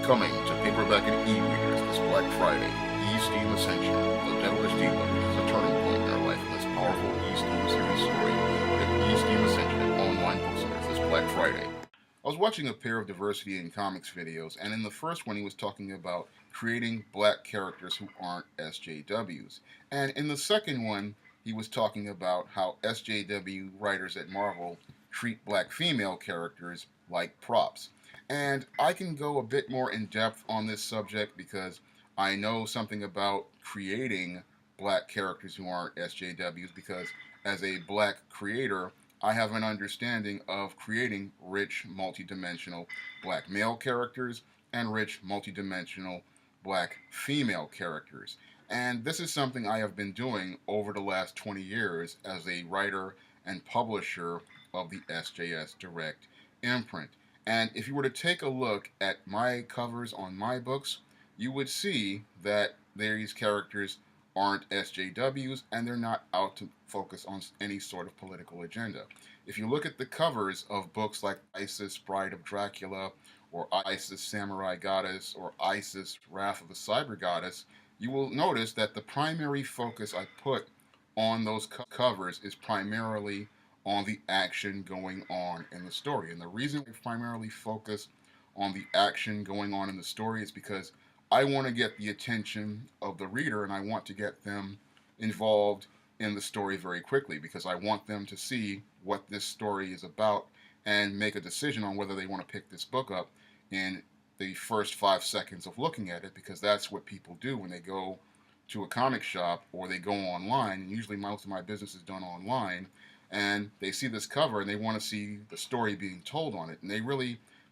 Coming to paperback and e-readers this Black Friday, E-Steam Ascension, The Devilish Dealer reaches a turning point in their life in this powerful E-Steam series story at E-Steam Ascension and online bookstores this Black Friday. I was watching a pair of diversity in comics videos, and in the first one he was talking about creating black characters who aren't SJWs. And in the second one, he was talking about how SJW writers at Marvel treat black female characters like props. And I can go a bit more in depth on this subject because I know something about creating black characters who aren't SJWs because as a black creator, I have an understanding of creating rich, multidimensional black male characters and rich, multidimensional black female characters. And this is something I have been doing over the last 20 years as a writer and publisher of the SJS Direct imprint. And if you were to take a look at my covers on my books, you would see that these characters aren't SJWs and they're not out to focus on any sort of political agenda. If you look at the covers of books like Isis, Bride of Dracula, or Isis, Samurai Goddess, or Isis, Wrath of the Cyber Goddess, you will notice that the primary focus I put on those covers is primarily on the action going on in the story. And the reason we primarily focus on the action going on in the story is because I want to get the attention of the reader and I want to get them involved in the story very quickly because I want them to see what this story is about and make a decision on whether they want to pick this book up in the first 5 seconds of looking at it, because that's what people do when they go to a comic shop or they go online, and usually most of my business is done online, and they see this cover and they want to see the story being told on it, and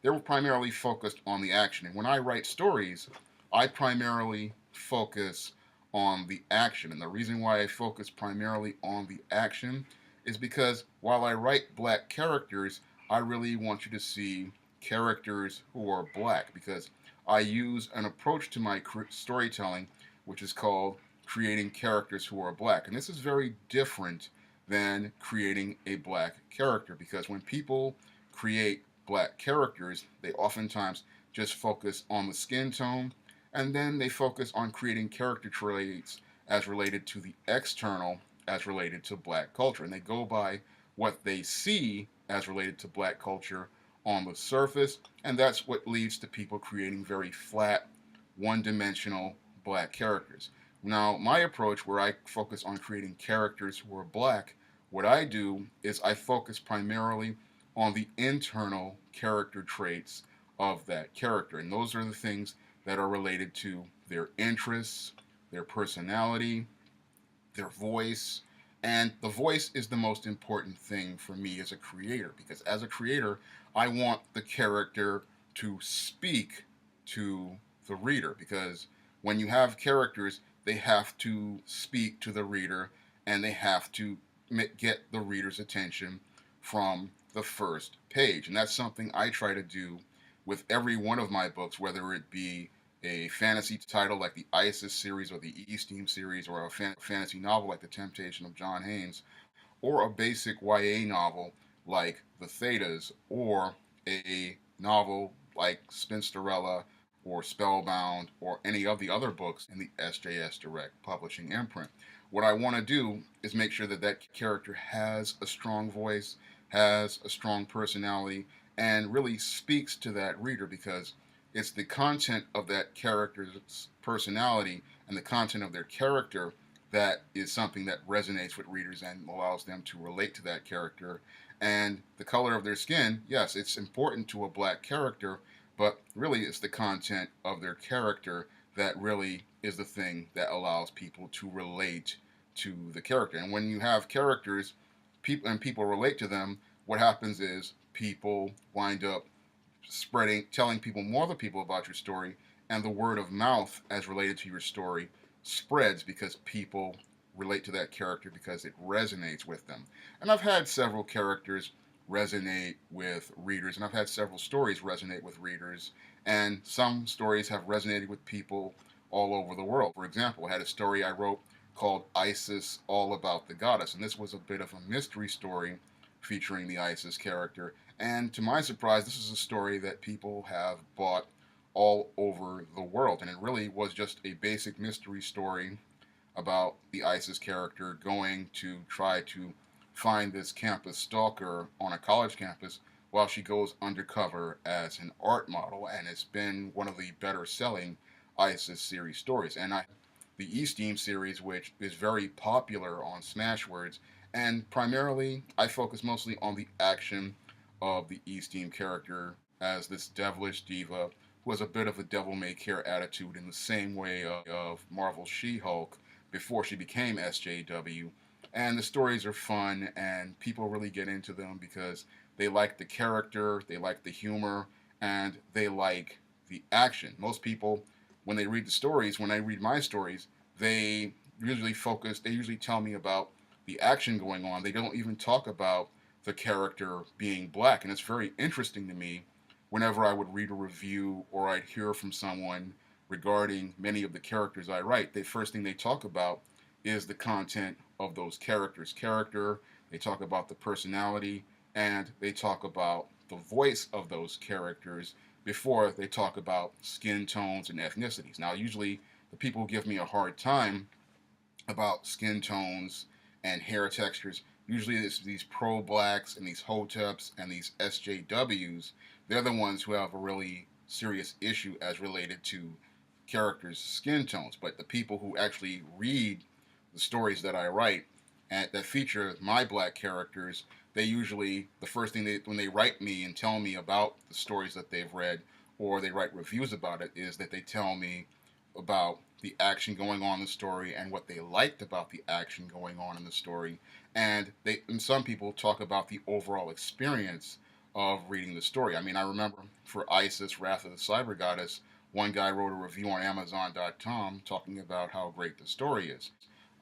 they're primarily focused on the action. And when I write stories, I primarily focus on the action. And the reason why I focus primarily on the action is because while I write black characters, I really want you to see characters who are black, because I use an approach to my storytelling which is called creating characters who are black. And this is very different than creating a black character, because when people create black characters, they oftentimes just focus on the skin tone, and then they focus on creating character traits as related to the external, as related to black culture. And they go by what they see as related to black culture on the surface, and that's what leads to people creating very flat, one-dimensional black characters. Now, my approach, where I focus on creating characters who are black, what I do is I focus primarily on the internal character traits of that character, and those are the things that are related to their interests, their personality, their voice. And the voice is the most important thing for me as a creator, because as a creator, I want the character to speak to the reader, because when you have characters, they have to speak to the reader and they have to get the reader's attention from the first page. And that's something I try to do with every one of my books, whether it be a fantasy title like the Isis series or the E-Steam series, or a fantasy novel like The Temptation of John Haynes, or a basic YA novel like The Thetas, or a novel like Spinsterella or Spellbound, or any of the other books in the SJS Direct Publishing imprint. What I want to do is make sure that that character has a strong voice, has a strong personality, and really speaks to that reader, because it's the content of that character's personality and the content of their character that is something that resonates with readers and allows them to relate to that character. And the color of their skin, yes, it's important to a black character, but really it's the content of their character that really is the thing that allows people to relate to the character. And when you have characters, people relate to them, what happens is people wind up telling more other people about your story, and the word of mouth as related to your story spreads because people relate to that character because it resonates with them. And I've had several characters resonate with readers, and I've had several stories resonate with readers, and some stories have resonated with people all over the world. For example, I had a story I wrote called Isis, All About the Goddess, and this was a bit of a mystery story featuring the Isis character, and to my surprise, this is a story that people have bought all over the world. And it really was just a basic mystery story about the ISIS character going to try to find this campus stalker on a college campus while she goes undercover as an art model. And it's been one of the better selling ISIS series stories. And the E-Steam series, which is very popular on Smashwords, and primarily I focus mostly on the action of the E-Steam character as this devilish diva who has a bit of a devil-may-care attitude in the same way of Marvel's She-Hulk before she became SJW. And the stories are fun, and people really get into them because they like the character, they like the humor, and they like the action. Most people, when they read the stories, when I read my stories, they they usually tell me about the action going on. They don't even talk about the character being black. And it's very interesting to me whenever I would read a review or I'd hear from someone regarding many of the characters I write. The first thing they talk about is the content of those characters. They talk about the personality, and they talk about the voice of those characters before they talk about skin tones and ethnicities. Now, usually the people who give me a hard time about skin tones and hair textures, usually it's these pro-blacks and these hoteps and these SJWs. They're the ones who have a really serious issue as related to characters' skin tones. But the people who actually read the stories that I write and that feature my black characters, they usually, the first thing when they write me and tell me about the stories that they've read, or they write reviews about it, is that they tell me about the action going on in the story and what they liked about the action going on in the story. And some people talk about the overall experience of reading the story. I mean, I remember for ISIS, Wrath of the Cyber Goddess, one guy wrote a review on Amazon.com talking about how great the story is.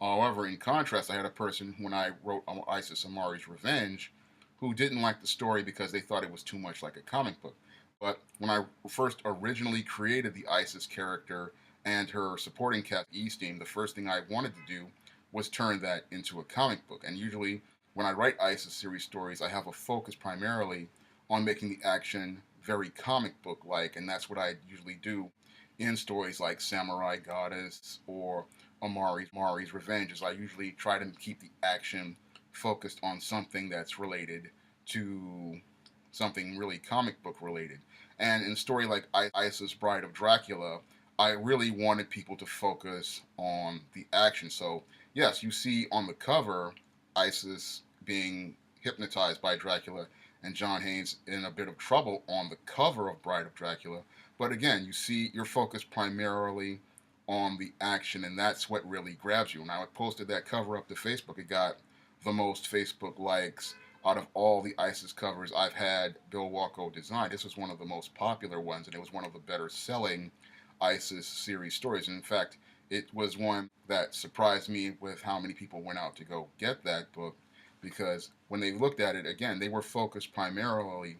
However, in contrast, I had a person when I wrote ISIS Amari's Revenge who didn't like the story because they thought it was too much like a comic book. But when I first originally created the ISIS character and her supporting cast E-Steam, the first thing I wanted to do was turn that into a comic book. And usually when I write ISIS series stories, I have a focus primarily on making the action very comic book-like, and that's what I usually do in stories like Samurai Goddess or Amari's Revenge, is I usually try to keep the action focused on something that's related to something really comic book related. And in a story like Isis Bride of Dracula, I really wanted people to focus on the action. So yes, you see on the cover Isis being hypnotized by Dracula and John Haynes in a bit of trouble on the cover of Bride of Dracula. But again, you see you're focused primarily on the action, and that's what really grabs you. And I posted that cover up to Facebook. It got the most Facebook likes out of all the ISIS covers I've had Bill Walko design. This was one of the most popular ones, and it was one of the better selling ISIS series stories. And in fact, it was one that surprised me with how many people went out to go get that book, because when they looked at it, again, they were focused primarily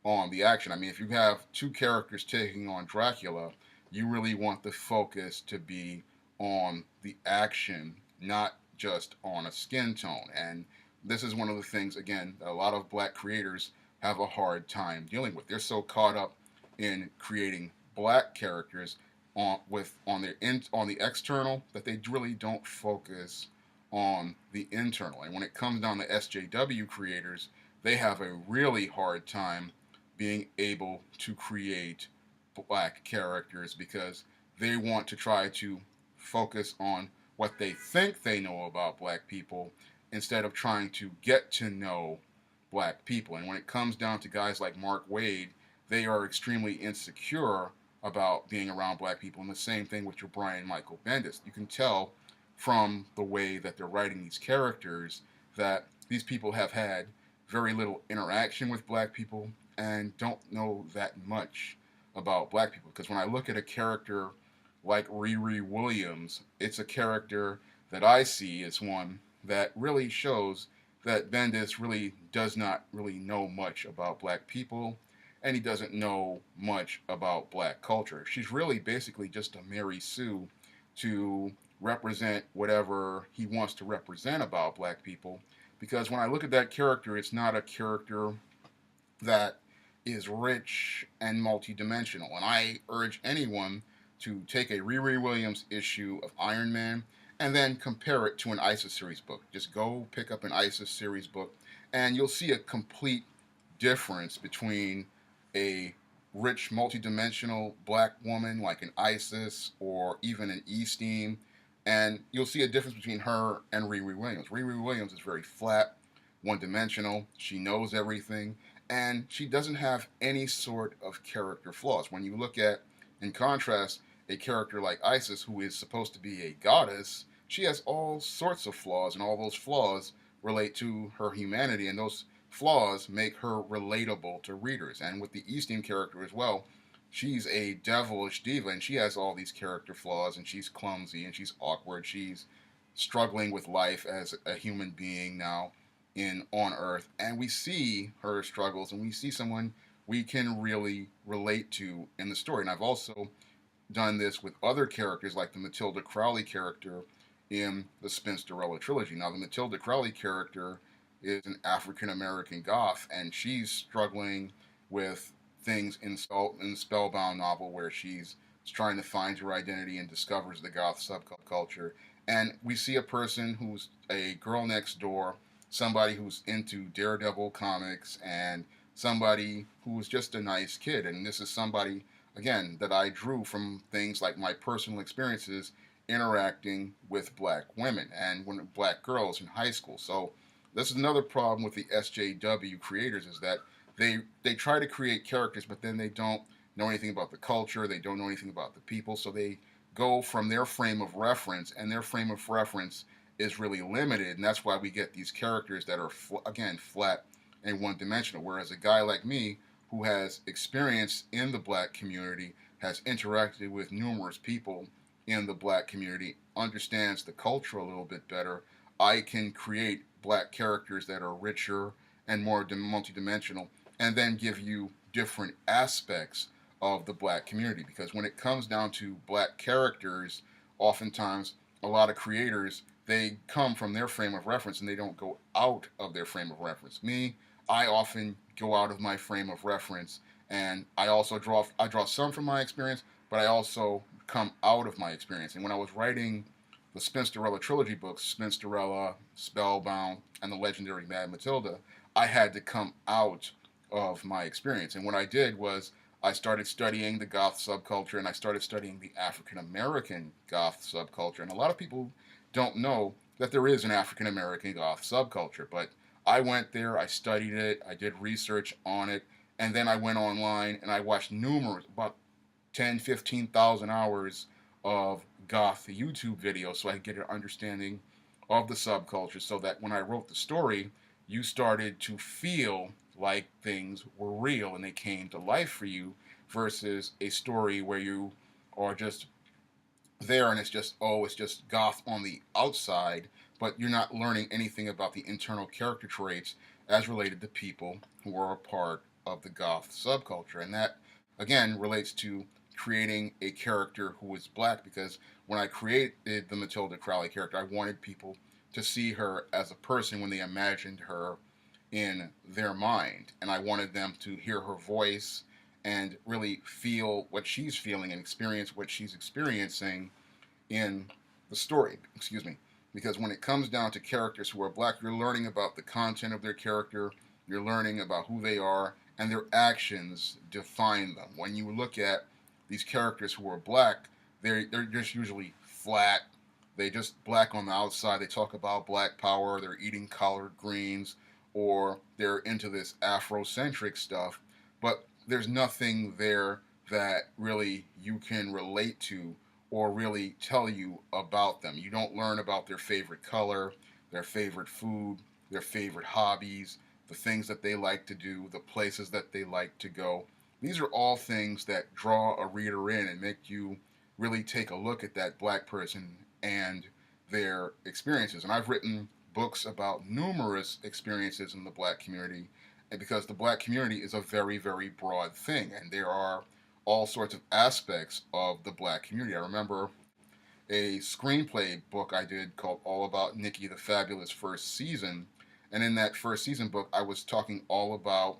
on the action. I mean, if you have two characters taking on Dracula, you really want the focus to be on the action, not just on a skin tone. And this is one of the things, again, that a lot of black creators have a hard time dealing with. They're so caught up in creating black characters on the external that they really don't focus on the internal. And when it comes down to SJW creators, they have a really hard time being able to create black characters because they want to try to focus on what they think they know about black people instead of trying to get to know black people. And when it comes down to guys like Mark Waid, they are extremely insecure about being around black people. And the same thing with your Brian Michael Bendis. You can tell from the way that they're writing these characters that these people have had very little interaction with black people and don't know that much about black people. Because when I look at a character like Riri Williams, it's a character that I see as one that really shows that Bendis really does not really know much about black people, and he doesn't know much about black culture. She's really basically just a Mary Sue to represent whatever he wants to represent about black people. Because when I look at that character, it's not a character that is rich and multidimensional. And I urge anyone to take a Riri Williams issue of Iron Man and then compare it to an ISIS series book. Just go pick up an ISIS series book, and you'll see a complete difference between a rich, multidimensional black woman like an Isis or even an E-Steam, and you'll see a difference between her and Riri Williams. Riri Williams is very flat, one-dimensional. She knows everything, and she doesn't have any sort of character flaws. When you look at, in contrast, a character like Isis, who is supposed to be a goddess, she has all sorts of flaws, and all those flaws relate to her humanity, and those flaws make her relatable to readers. And with the Easting character as well, she's a devilish diva, and she has all these character flaws, and she's clumsy, and she's awkward, she's struggling with life as a human being now on Earth, and we see her struggles, and we see someone we can really relate to in the story. And I've also done this with other characters like the Matilda Crowley character in the Spinsterella trilogy. Now, the Matilda Crowley character is an African American goth, and she's struggling with things in the Spellbound novel where she's trying to find her identity and discovers the goth subculture. And we see a person who's a girl next door, somebody who's into Daredevil comics, and somebody who's just a nice kid. And this is somebody, again, that I drew from things like my personal experiences interacting with black women and black girls in high school. So this is another problem with the SJW creators, is that they try to create characters, but then they don't know anything about the culture, they don't know anything about the people, so they go from their frame of reference, and their frame of reference is really limited, and that's why we get these characters that are, again, flat and one-dimensional, whereas a guy like me, who has experience in the black community, has interacted with numerous people in the black community, understands the culture a little bit better, I can create black characters that are richer and more multidimensional, and then give you different aspects of the black community. Because when it comes down to black characters, oftentimes a lot of creators, they come from their frame of reference and they don't go out of their frame of reference. Me, I often go out of my frame of reference, and I draw some from my experience, but I also come out of my experience. And when I was writing the Spinsterella trilogy books, Spinsterella, Spellbound, and the legendary Mad Matilda, I had to come out of my experience. And what I did was I started studying the goth subculture, and I started studying the African American goth subculture. And a lot of people don't know that there is an African American goth subculture, but I went there, I studied it, I did research on it, and then I went online and I watched about 10, 15,000 hours of goth YouTube videos so I could get an understanding of the subculture, so that when I wrote the story, you started to feel like things were real and they came to life for you, versus a story where you are just there and it's just goth on the outside, but you're not learning anything about the internal character traits as related to people who are a part of the goth subculture. And that, again, relates to creating a character who is black, because when I created the Matilda Crowley character, I wanted people to see her as a person when they imagined her in their mind, and I wanted them to hear her voice and really feel what she's feeling and experience what she's experiencing in the story. Excuse me. Because when it comes down to characters who are black, you're learning about the content of their character, you're learning about who they are, and their actions define them. When you look at these characters who are black, they're just usually flat. They just black on the outside. They talk about black power. They're eating collard greens, or they're into this Afrocentric stuff. But there's nothing there that really you can relate to or really tell you about them. You don't learn about their favorite color, their favorite food, their favorite hobbies, the things that they like to do, the places that they like to go. These are all things that draw a reader in and make you really take a look at that black person and their experiences. And I've written books about numerous experiences in the black community, and because the black community is a very, very broad thing, and there are all sorts of aspects of the black community. I remember a screenplay book I did called All About Nikki the Fabulous first season, and in that first season book, I was talking all about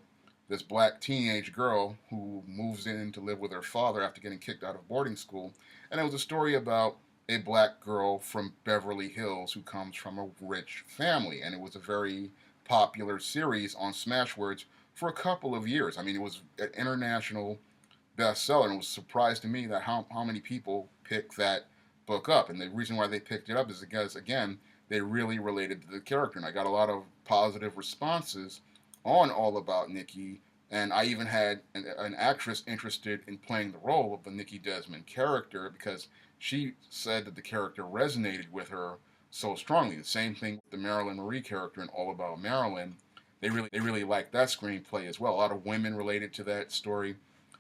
this black teenage girl who moves in to live with her father after getting kicked out of boarding school. And it was a story about a black girl from Beverly Hills who comes from a rich family. And it was a very popular series on Smashwords for a couple of years. I mean, it was an international bestseller, and it was a surprise to me that how many people picked that book up. And the reason why they picked it up is because, again, they really related to the character. And I got a lot of positive responses on All About Nikki. And I even had an actress interested in playing the role of the Nikki Desmond character because she said that the character resonated with her so strongly. The same thing with the Marilyn Marie character in All About Marilyn. They really liked that screenplay as well. A lot of women related to that story,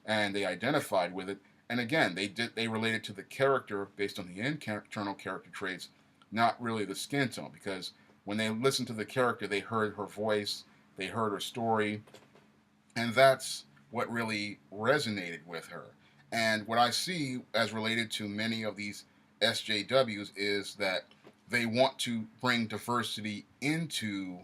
and they identified with it. And again, they related to the character based on the internal character traits, not really the skin tone. Because when they listened to the character, they heard her voice, they heard her story, and that's what really resonated with her. And what I see as related to many of these SJWs is that they want to bring diversity into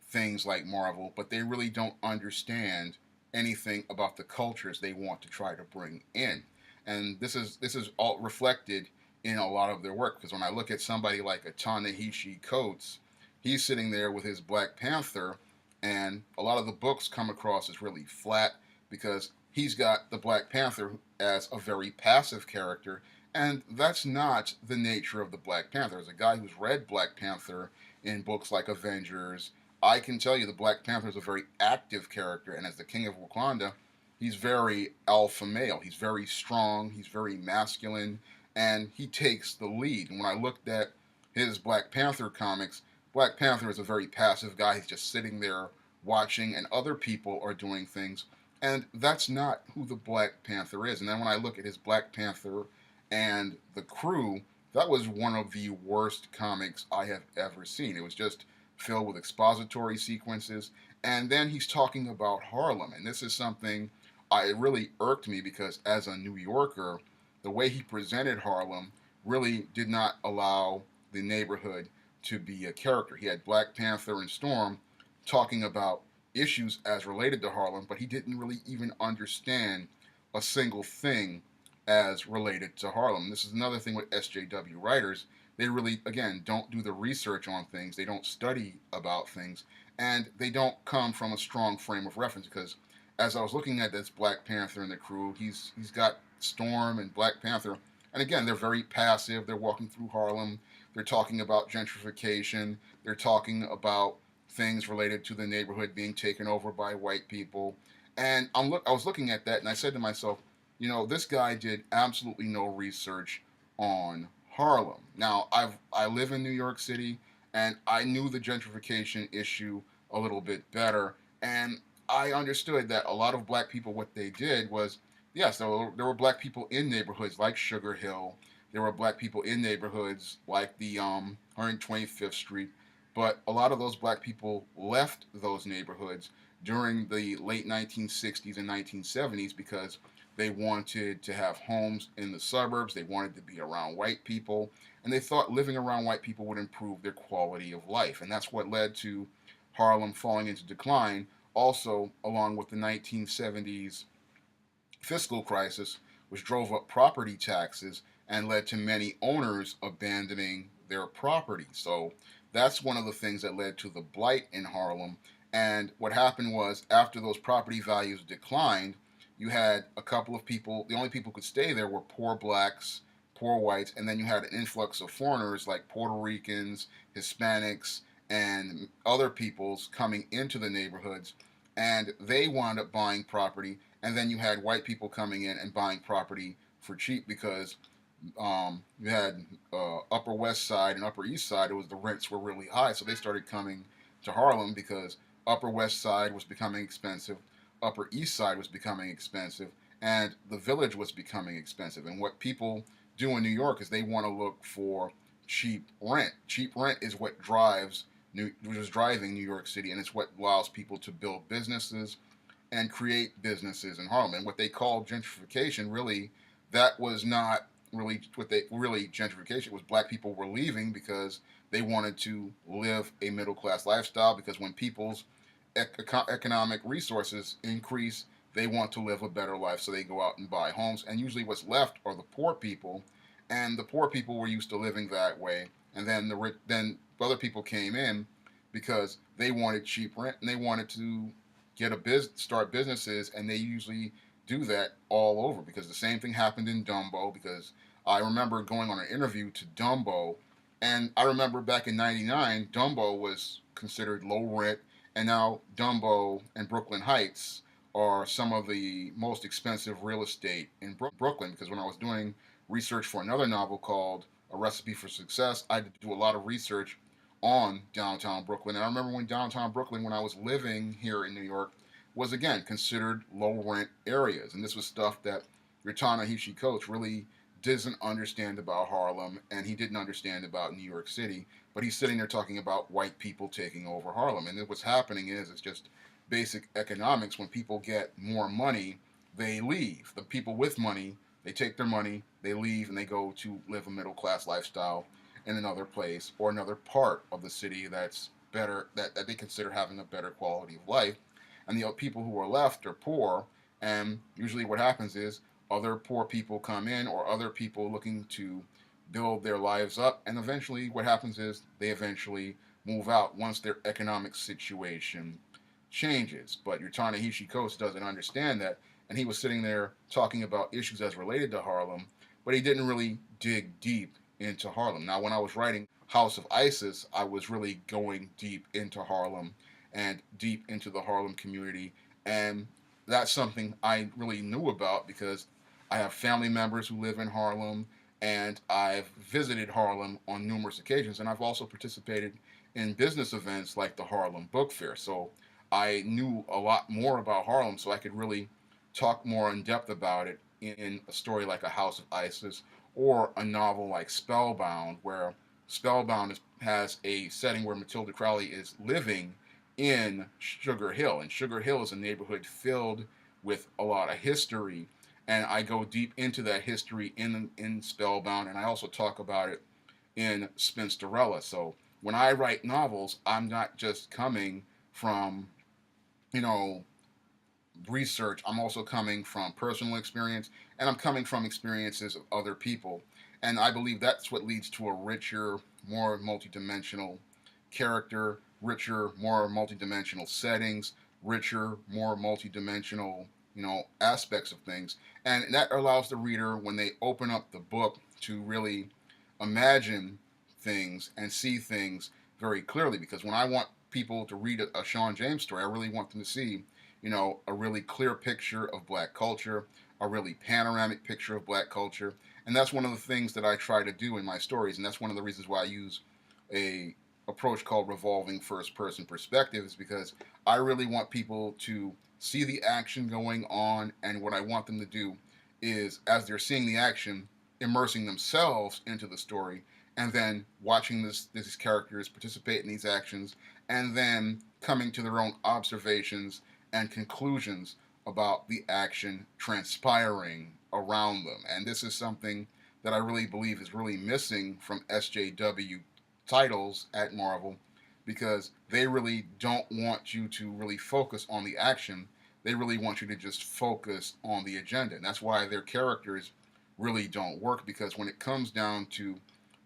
things like Marvel, but they really don't understand anything about the cultures they want to try to bring in. And this is all reflected in a lot of their work. Because when I look at somebody like a Ta-Nehisi Coates, he's sitting there with his Black Panther, and a lot of the books come across as really flat because he's got the Black Panther as a very passive character, and that's not the nature of the Black Panther. As a guy who's read Black Panther in books like Avengers, I can tell you the Black Panther is a very active character, and as the King of Wakanda, he's very alpha male. He's very strong, he's very masculine, and he takes the lead. And when I looked at his Black Panther comics, Black Panther is a very passive guy. He's just sitting there watching, and other people are doing things. And that's not who the Black Panther is. And then when I look at his Black Panther and the Crew, that was one of the worst comics I have ever seen. It was just filled with expository sequences. And then he's talking about Harlem. And this is something it really irked me because as a New Yorker, the way he presented Harlem really did not allow the neighborhood to be a character. He had Black Panther and Storm talking about issues as related to Harlem, but he didn't really even understand a single thing as related to Harlem. This is another thing with SJW writers. They really, again, don't do the research on things. They don't study about things, and they don't come from a strong frame of reference. Because as I was looking at this Black Panther and the Crew, he's got Storm and Black Panther, and again, they're very passive. They're walking through Harlem. They're talking about gentrification. They're talking about things related to the neighborhood being taken over by white people. And I was looking at that, and I said to myself, this guy did absolutely no research on Harlem. Now, I live in New York City, and I knew the gentrification issue a little bit better, and I understood that a lot of black people, what they did was, yes, there were black people in neighborhoods like Sugar Hill. There were black people in neighborhoods like the 125th Street, but a lot of those black people left those neighborhoods during the late 1960s and 1970s because they wanted to have homes in the suburbs. They wanted to be around white people, and they thought living around white people would improve their quality of life. And that's what led to Harlem falling into decline, also along with the 1970s fiscal crisis, which drove up property taxes and led to many owners abandoning their property. So that's one of the things that led to the blight in Harlem. And what happened was, after those property values declined, you had a couple of people, the only people who could stay there were poor blacks, poor whites, and then you had an influx of foreigners like Puerto Ricans, Hispanics, and other peoples coming into the neighborhoods, and they wound up buying property, and then you had white people coming in and buying property for cheap because you had Upper West Side and Upper East Side. The rents were really high, so they started coming to Harlem because Upper West Side was becoming expensive, Upper East Side was becoming expensive, and the Village was becoming expensive. And what people do in New York is they want to look for cheap rent. Cheap rent is what was driving New York City, and it's what allows people to build businesses and create businesses in Harlem. And what they call gentrification, really, that was not really gentrification. It was black people were leaving because they wanted to live a middle class lifestyle. Because when people's economic resources increase, they want to live a better life, so they go out and buy homes. And usually, what's left are the poor people, and the poor people were used to living that way. And then then other people came in because they wanted cheap rent and they wanted to get a start businesses, and they usually do that all over because the same thing happened in Dumbo. Because I remember going on an interview to Dumbo, and I remember back in '99, Dumbo was considered low rent, and now Dumbo and Brooklyn Heights are some of the most expensive real estate in Brooklyn. Because when I was doing research for another novel called A Recipe for Success, I had to do a lot of research on downtown Brooklyn. And I remember when downtown Brooklyn, when I was living here in New York, was again considered low rent areas. And this was stuff that Rutana Coates really doesn't understand about Harlem, and he didn't understand about New York City. But he's sitting there talking about white people taking over Harlem. And what's happening is it's just basic economics. When people get more money, they leave. The people with money, they take their money, they leave, and they go to live a middle class lifestyle in another place or another part of the city that's better, that they consider having a better quality of life. And the people who are left are poor, and usually what happens is other poor people come in, or other people looking to build their lives up, and eventually what happens is they eventually move out once their economic situation changes. But your Ta-Nehisi Coates doesn't understand that, and he was sitting there talking about issues as related to Harlem, but he didn't really dig deep into Harlem. Now, when I was writing House of Isis, I was really going deep into Harlem and deep into the Harlem community, and that's something I really knew about because I have family members who live in Harlem, and I've visited Harlem on numerous occasions, and I've also participated in business events like the Harlem Book Fair. So I knew a lot more about Harlem, so I could really talk more in depth about it in a story like A House of Isis or a novel like Spellbound, where has a setting where Matilda Crowley is living in Sugar Hill, and Sugar Hill is a neighborhood filled with a lot of history, and I go deep into that history in Spellbound, and I also talk about it in Spinsterella. So when I write novels, I'm not just coming from, you know, research. I'm also coming from personal experience, and I'm coming from experiences of other people. And I believe that's what leads to a richer, more multidimensional character, richer, more multidimensional settings, richer, more multidimensional, aspects of things. And that allows the reader, when they open up the book, to really imagine things and see things very clearly. Because when I want people to read a Shawn James story, I really want them to see, a really clear picture of black culture, a really panoramic picture of black culture. And that's one of the things that I try to do in my stories. And that's one of the reasons why I use a approach called revolving first person perspective, is because I really want people to see the action going on, and what I want them to do is, as they're seeing the action, immersing themselves into the story, and then watching these characters participate in these actions, and then coming to their own observations and conclusions about the action transpiring around them. And this is something that I really believe is really missing from SJW titles at Marvel, because they really don't want you to really focus on the action. They really want you to just focus on the agenda. And that's why their characters really don't work, because when it comes down to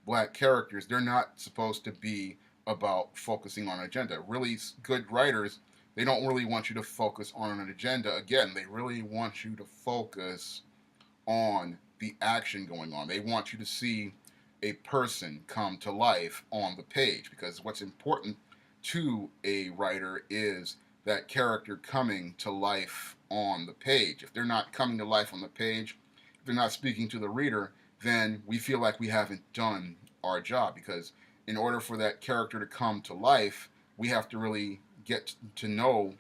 black characters, they're not supposed to be about focusing on an agenda. Really good writers, they don't really want you to focus on an agenda. Again, they really want you to focus on the action going on. They want you to see a person come to life on the page, because what's important to a writer is that character coming to life on the page. If they're not coming to life on the page, if they're not speaking to the reader, then we feel like we haven't done our job, because in order for that character to come to life, we have to really get to know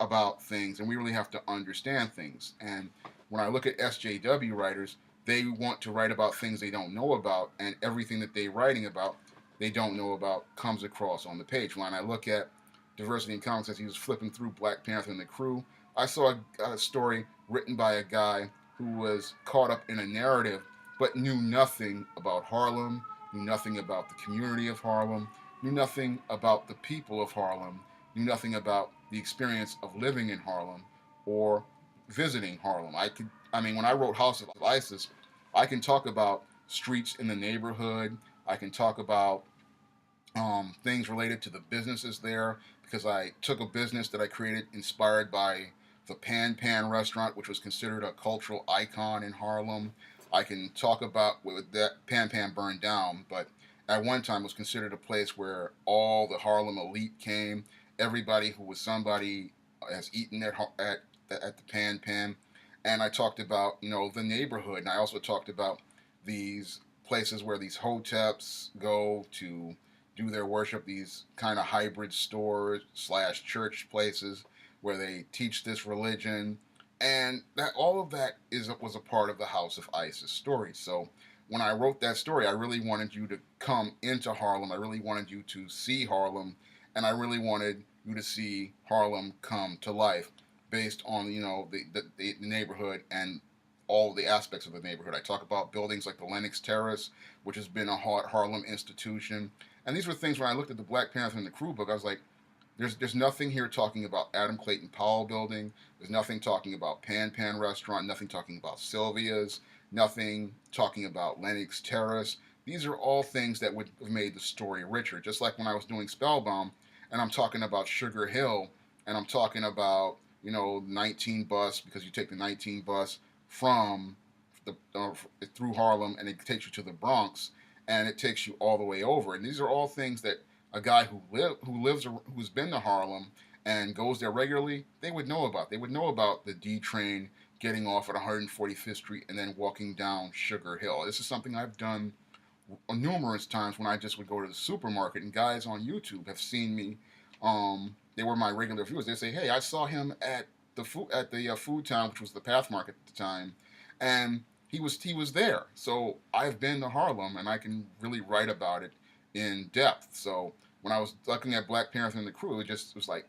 about things, and we really have to understand things. And when I look at SJW writers, they want to write about things they don't know about, and everything that they're writing about they don't know about comes across on the page. When I look at Diversity in Comics, as he was flipping through Black Panther and the Crew, I saw a story written by a guy who was caught up in a narrative but knew nothing about Harlem, knew nothing about the community of Harlem, knew nothing about the people of Harlem, knew nothing about the experience of living in Harlem or visiting Harlem. I mean, when I wrote House of Isis, I can talk about streets in the neighborhood. I can talk about things related to the businesses there because I took a business that I created inspired by the Pan Pan restaurant, which was considered a cultural icon in Harlem. I can talk about with that Pan Pan burned down, but at one time was considered a place where all the Harlem elite came. Everybody who was somebody has eaten at the Pan Pan, and I talked about the neighborhood, and I also talked about these places where these hoteps go to do their worship, these kind of hybrid stores slash church places where they teach this religion, and that all of that was a part of the House of Isis story. So when I wrote that story, I really wanted you to come into Harlem. I really wanted you to see Harlem, and I really wanted you to see Harlem come to life based on the neighborhood and all the aspects of the neighborhood. I talk about buildings like the Lenox Terrace, which has been a Harlem institution. And these were things when I looked at the Black Panther and the Crew book, I was like, there's nothing here talking about Adam Clayton Powell building. There's nothing talking about Pan Pan Restaurant, nothing talking about Sylvia's, nothing talking about Lenox Terrace. These are all things that would have made the story richer. Just like when I was doing Spellbound and I'm talking about Sugar Hill and I'm talking about, 19 bus, because you take the 19 bus from through Harlem and it takes you to the Bronx and it takes you all the way over. And these are all things that a guy who's been to Harlem and goes there regularly, they would know about. They would know about the D train getting off at 145th Street and then walking down Sugar Hill. This is something I've done numerous times when I just would go to the supermarket, and guys on YouTube have seen me. They were my regular viewers. They say, "Hey, I saw him at the Food Town, which was the Path Market at the time, and he was there." So I've been to Harlem, and I can really write about it in depth. So when I was looking at Black Panther and the Crew, it was like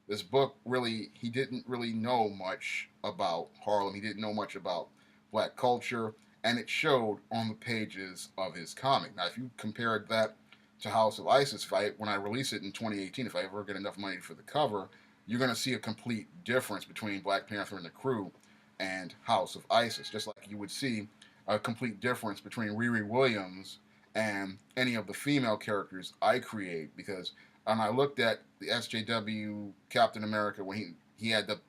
this book really, he didn't really know much about Harlem. He didn't know much about black culture, and it showed on the pages of his comic. Now, if you compared that to House of Isis, when I release it in 2018, if I ever get enough money for the cover, you're going to see a complete difference between Black Panther and the Crew and House of Isis, just like you would see a complete difference between Riri Williams and any of the female characters I create, because when I looked at the SJW Captain America when he had that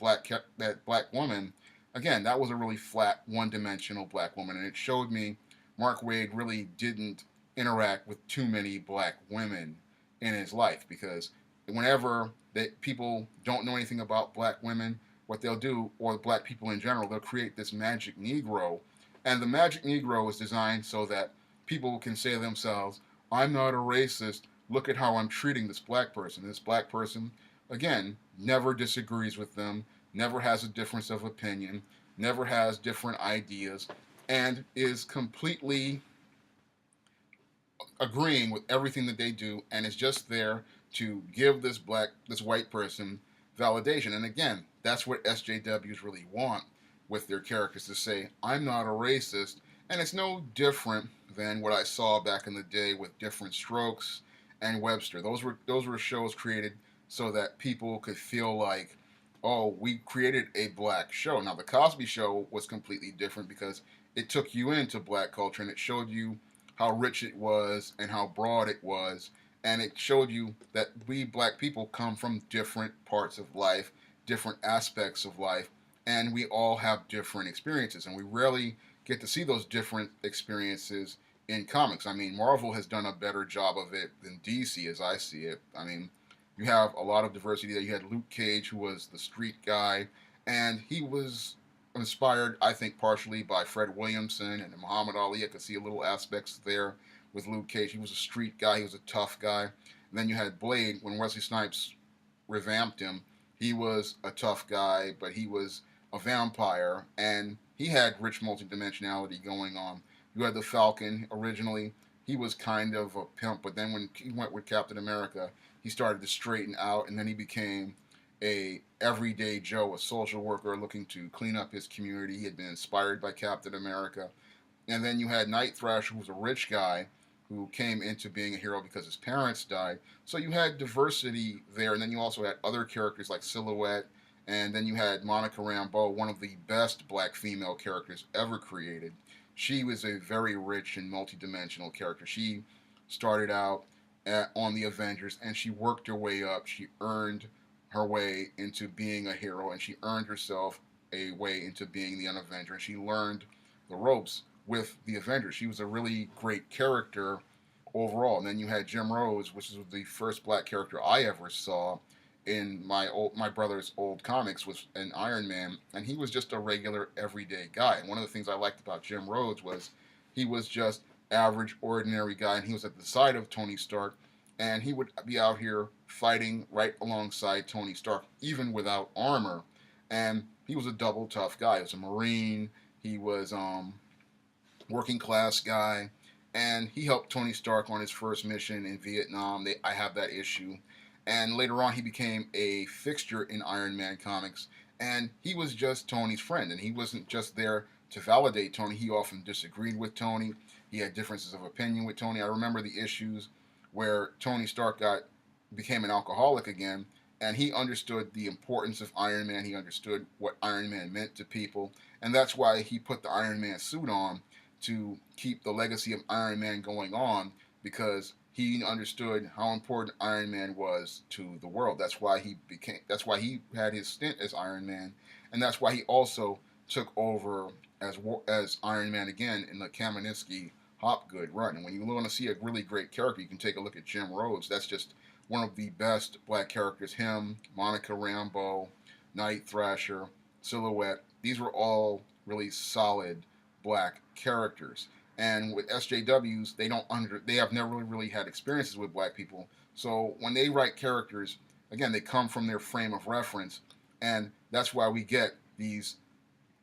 black woman, again, that was a really flat, one-dimensional black woman, and it showed me Mark Waid really didn't interact with too many black women in his life, because whenever people don't know anything about black women, what they'll do, or black people in general, they'll create this magic Negro, and the magic Negro is designed so that people can say to themselves, "I'm not a racist. Look at how I'm treating this black person." This black person, again, never disagrees with them, never has a difference of opinion, never has different ideas, and is completely agreeing with everything that they do, and is just there to give this white person validation. And again, that's what SJWs really want with their characters, to say, "I'm not a racist." And it's no different than what I saw back in the day with Different Strokes and Webster. Those were shows created so that people could feel like, oh, we created a black show. Now, the Cosby Show was completely different because it took you into black culture and it showed you how rich it was and how broad it was, and it showed you that we black people come from different parts of life, different aspects of life, and we all have different experiences, and we rarely get to see those different experiences in comics. I mean, Marvel has done a better job of it than DC, as I see it. I mean, you have a lot of diversity there. You had Luke Cage, who was the street guy, and he was inspired, I think, partially by Fred Williamson and Muhammad Ali. I could see a little aspects there with Luke Cage. He was a street guy. He was a tough guy. And then you had Blade. When Wesley Snipes revamped him, he was a tough guy, but he was a vampire, and he had rich multidimensionality going on. You had the Falcon. Originally, he was kind of a pimp, but then when he went with Captain America, he started to straighten out, and then he became a everyday Joe, a social worker looking to clean up his community. He had been inspired by Captain America. And then you had Night Thrasher, who was a rich guy, who came into being a hero because his parents died. So you had diversity there, and then you also had other characters like Silhouette, and then you had Monica Rambeau, one of the best black female characters ever created. She was a very rich and multidimensional character. She started out on the Avengers, and she worked her way up. She earned her way into being a hero, and she earned herself a way into being the Avenger, and she learned the ropes with the Avengers. She was a really great character overall. And then you had Jim Rhodes, which was the first black character I ever saw in my brother's old comics, was an Iron Man, and he was just a regular everyday guy. And one of the things I liked about Jim Rhodes was he was just average, ordinary guy, and he was at the side of Tony Stark, and he would be out here fighting right alongside Tony Stark, even without armor. And he was a double tough guy. He was a Marine. He was working class guy, and he helped Tony Stark on his first mission in Vietnam. I have that issue, and later on he became a fixture in Iron Man comics, and he was just Tony's friend, and he wasn't just there to validate Tony. He often disagreed with Tony. He had differences of opinion with Tony. I remember the issues where Tony Stark became an alcoholic again, and he understood the importance of Iron Man. He understood what Iron Man meant to people, and that's why he put the Iron Man suit on to keep the legacy of Iron Man going on, because he understood how important Iron Man was to the world. That's why he had his stint as Iron Man, and that's why he also took over as Iron Man again in the Kaminsky Hopgood run. And when you want to see a really great character, you can take a look at Jim Rhodes. That's just one of the best black characters. Him, Monica Rambeau, Night Thrasher, Silhouette. These were all really solid black characters. And with SJWs, they have never really had experiences with black people. So when they write characters, again, they come from their frame of reference, and that's why we get these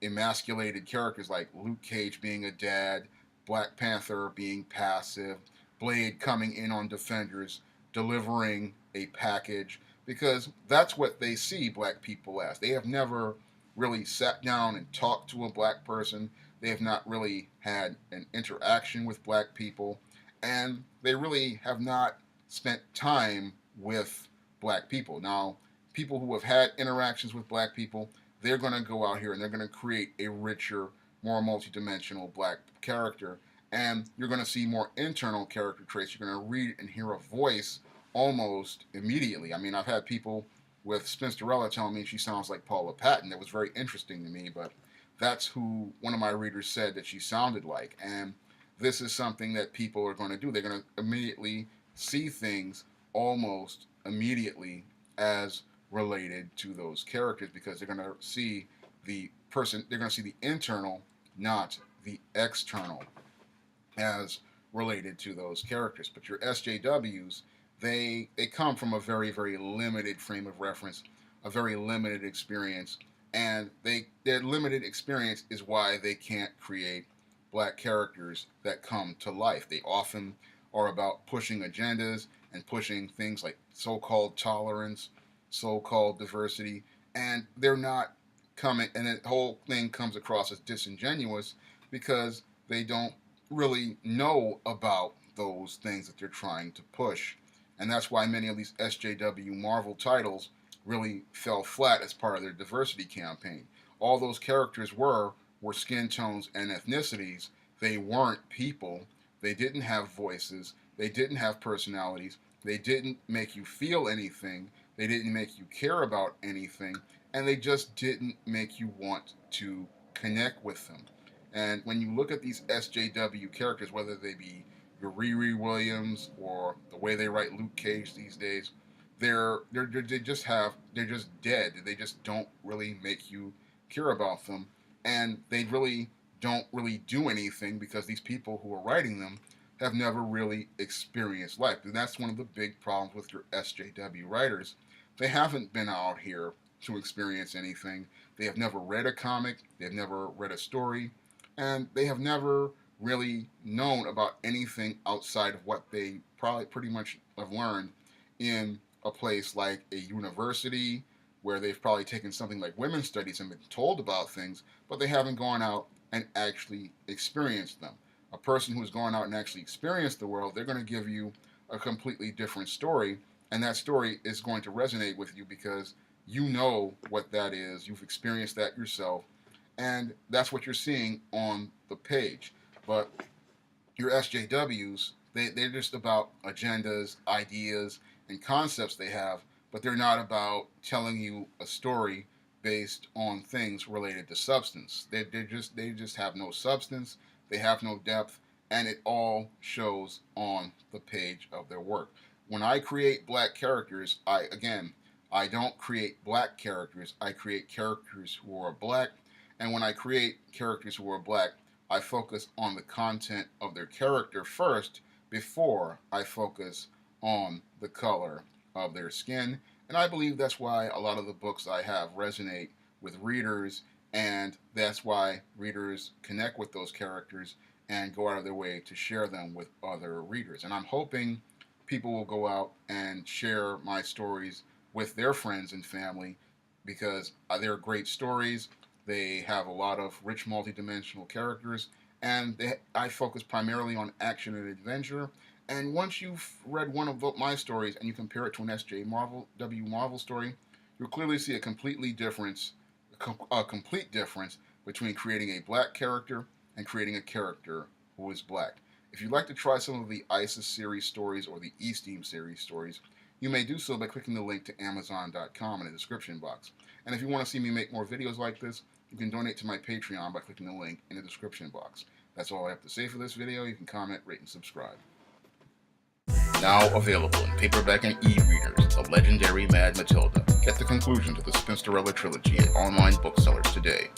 emasculated characters like Luke Cage being a dad, Black Panther being passive, Blade coming in on Defenders, delivering a package, because that's what they see black people as. They have never really sat down and talked to a black person. They have not really had an interaction with black people, and they really have not spent time with black people. Now, people who have had interactions with black people, they're going to go out here and they're going to create a richer, more multidimensional black character, and you're going to see more internal character traits. You're going to read and hear a voice almost immediately. I mean, I've had people with Spinsterella telling me she sounds like Paula Patton. That was very interesting to me, but that's who one of my readers said that she sounded like. And this is something that people are going to do. They're going to immediately see things almost immediately as related to those characters, because they're going to see the person, they're going to see the internal, not the external, as related to those characters. But your SJWs, they come from a very, very limited frame of reference, a very limited experience, and their limited experience is why they can't create black characters that come to life. They often are about pushing agendas and pushing things like so-called tolerance, so-called diversity, and they're not coming, and the whole thing comes across as disingenuous because they don't really know about those things that they're trying to push. And that's why many of these SJW Marvel titles really fell flat as part of their diversity campaign. All those characters were skin tones and ethnicities. They weren't people. They didn't have voices. They didn't have personalities. They didn't make you feel anything. They didn't make you care about anything. And they just didn't make you want to connect with them. And when you look at these SJW characters, whether they be your Riri Williams or the way they write Luke Cage these days, they're just dead. They just don't really make you care about them, and they really don't really do anything because these people who are writing them have never really experienced life. And that's one of the big problems with your SJW writers. They haven't been out here to experience anything. They have never read a comic. They've never read a story, and they have never really known about anything outside of what they probably pretty much have learned in a place like a university, where they've probably taken something like women's studies and been told about things, but they haven't gone out and actually experienced them. A person who's gone out and actually experienced the world, they're going to give you a completely different story, and that story is going to resonate with you because you know what that is. You've experienced that yourself, and that's what you're seeing on the page. But your SJWs, they're just about agendas, ideas, and concepts they have, but they're not about telling you a story based on things related to substance. They just have no substance, they have no depth, and it all shows on the page of their work. When I create black characters, I don't create black characters, I create characters who are black, and when I create characters who are black, I focus on the content of their character first before I focus on the color of their skin. And I believe that's why a lot of the books I have resonate with readers, and that's why readers connect with those characters and go out of their way to share them with other readers. And I'm hoping people will go out and share my stories with their friends and family because they're great stories. They have a lot of rich multidimensional characters, and I focus primarily on action and adventure. And once you've read one of my stories and you compare it to an SJW Marvel story, you'll clearly see a complete difference between creating a black character and creating a character who is black. If you'd like to try some of the ISIS series stories or the E-Steam series stories, you may do so by clicking the link to Amazon.com in the description box. And if you want to see me make more videos like this, you can donate to my Patreon by clicking the link in the description box. That's all I have to say for this video. You can comment, rate, and subscribe. Now available in paperback and e-readers, the legendary Mad Matilda. Get the conclusion to the Spinsterella trilogy at online booksellers today.